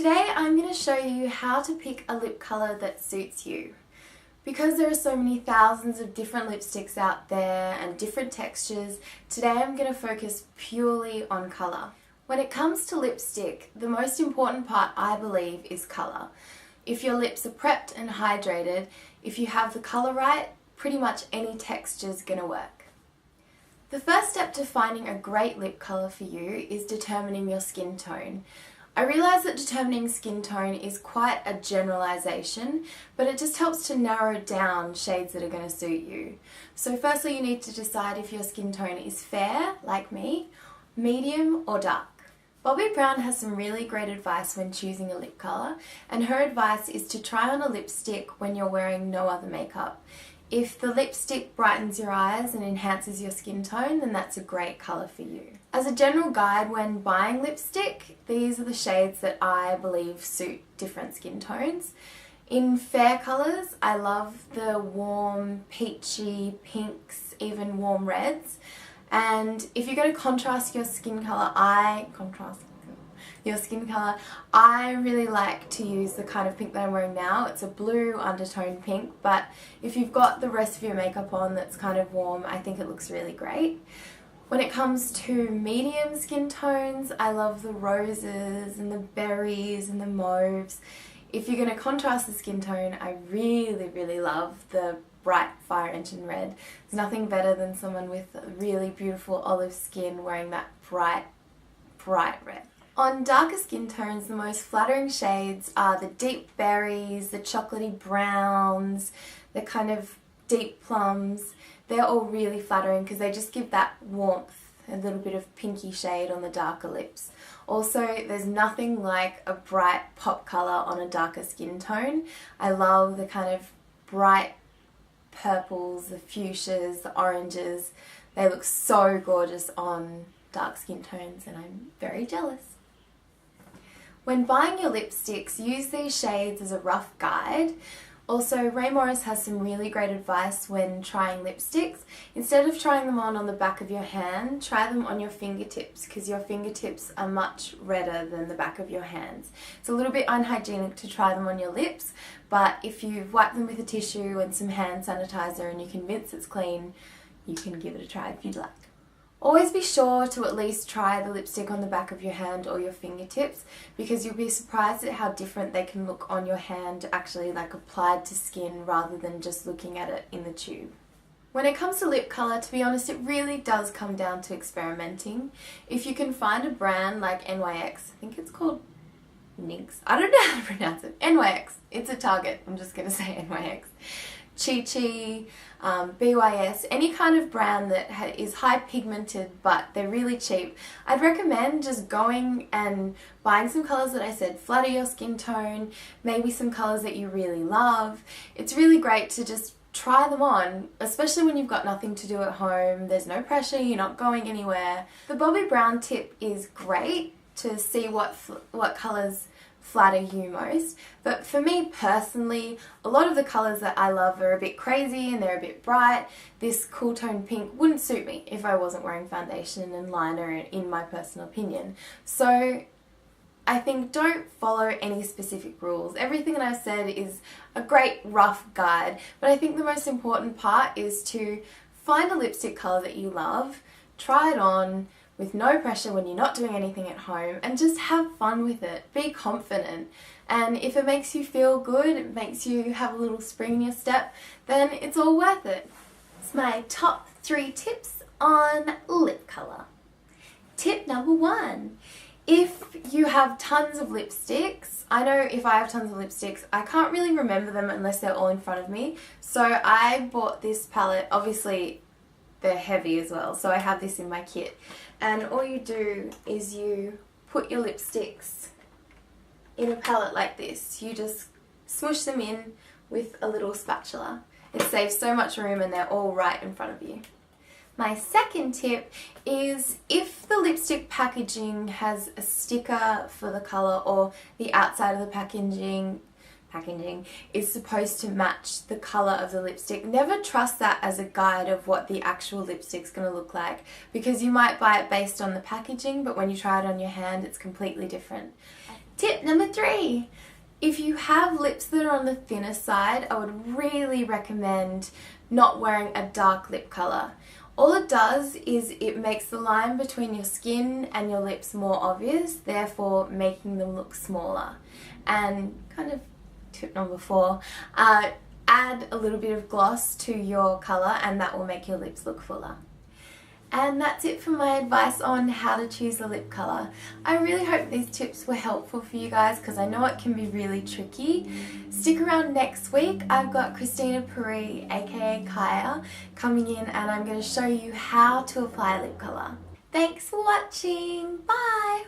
Today I'm going to show you how to pick a lip colour that suits you. Because there are so many thousands of different lipsticks out there and different textures, today I'm going to focus purely on colour. When it comes to lipstick, the most important part, I believe, is colour. If your lips are prepped and hydrated, if you have the colour right, pretty much any texture is going to work. The first step to finding a great lip colour for you is determining your skin tone. I realise that determining skin tone is quite a generalisation, but it just helps to narrow down shades that are going to suit you. So firstly, you need to decide if your skin tone is fair, like me, medium or dark. Bobbi Brown has some really great advice when choosing a lip colour, and her advice is to try on a lipstick when you're wearing no other makeup. If the lipstick brightens your eyes and enhances your skin tone, then that's a great colour for you. As a general guide when buying lipstick, these are the shades that I believe suit different skin tones. In fair colours, I love the warm, peachy pinks, even warm reds. And if you're going to contrast your skin colour, I really like to use the kind of pink that I'm wearing now. It's a blue undertone pink, but if you've got the rest of your makeup on that's kind of warm, I think it looks really great. When it comes to medium skin tones, I love the roses and the berries and the mauves. If you're going to contrast the skin tone, I really love the bright fire engine red. There's nothing better than someone with really beautiful olive skin wearing that bright red. On darker skin tones, the most flattering shades are the deep berries, the chocolatey browns, the kind of deep plums. They're all really flattering because they just give that warmth, a little bit of pinky shade on the darker lips. Also, there's nothing like a bright pop colour on a darker skin tone. I love the kind of bright purples, the fuchsias, the oranges. They look so gorgeous on dark skin tones and I'm very jealous. When buying your lipsticks, use these shades as a rough guide. Also, Rae Morris has some really great advice when trying lipsticks. Instead of trying them on the back of your hand, try them on your fingertips because your fingertips are much redder than the back of your hands. It's a little bit unhygienic to try them on your lips, but if you wipe them with a tissue and some hand sanitizer and you're convinced it's clean, you can give it a try if you'd like. Always be sure to at least try the lipstick on the back of your hand or your fingertips because you'll be surprised at how different they can look on your hand actually like applied to skin rather than just looking at it in the tube. When it comes to lip colour, to be honest, it really does come down to experimenting. If you can find a brand like NYX, I think it's called NYX, I don't know how to pronounce it, NYX, it's a Target, I'm just going to say NYX. Chi Chi, BYS, any kind of brand that is high pigmented but they're really cheap, I'd recommend just going and buying some colours that I said flatter your skin tone, maybe some colours that you really love. It's really great to just try them on, especially when you've got nothing to do at home, there's no pressure, you're not going anywhere. The Bobbi Brown tip is great to see what colours flatter you most, but for me personally, a lot of the colours that I love are a bit crazy and they're a bit bright. This cool tone pink wouldn't suit me if I wasn't wearing foundation and liner in my personal opinion. So I think don't follow any specific rules. Everything that I've said is a great rough guide, but I think the most important part is to find a lipstick colour that you love, try it on, with no pressure when you're not doing anything at home and just have fun with it. Be confident, and if it makes you feel good, it makes you have a little spring in your step, then it's all worth it. It's my top 3 tips on lip colour. Tip number 1. If you have tons of lipsticks, I know if I have tons of lipsticks, I can't really remember them unless they're all in front of me, so I bought this palette. Obviously they're heavy as well, so I have this in my kit. And all you do is you put your lipsticks in a palette like this. You just smoosh them in with a little spatula. It saves so much room and they're all right in front of you. My second tip is if the lipstick packaging has a sticker for the colour or the outside of the packaging is supposed to match the colour of the lipstick, never trust that as a guide of what the actual lipstick's going to look like, because you might buy it based on the packaging but when you try it on your hand it's completely different. Tip number 3. If you have lips that are on the thinner side, I would really recommend not wearing a dark lip colour. All it does is it makes the line between your skin and your lips more obvious, therefore making them look smaller. And kind of tip number 4, add a little bit of gloss to your colour and that will make your lips look fuller. And that's it for my advice on how to choose a lip colour. I really hope these tips were helpful for you guys because I know it can be really tricky. Stick around next week. I've got Christina Puri, aka Kaya, coming in and I'm going to show you how to apply lip colour. Thanks for watching. Bye!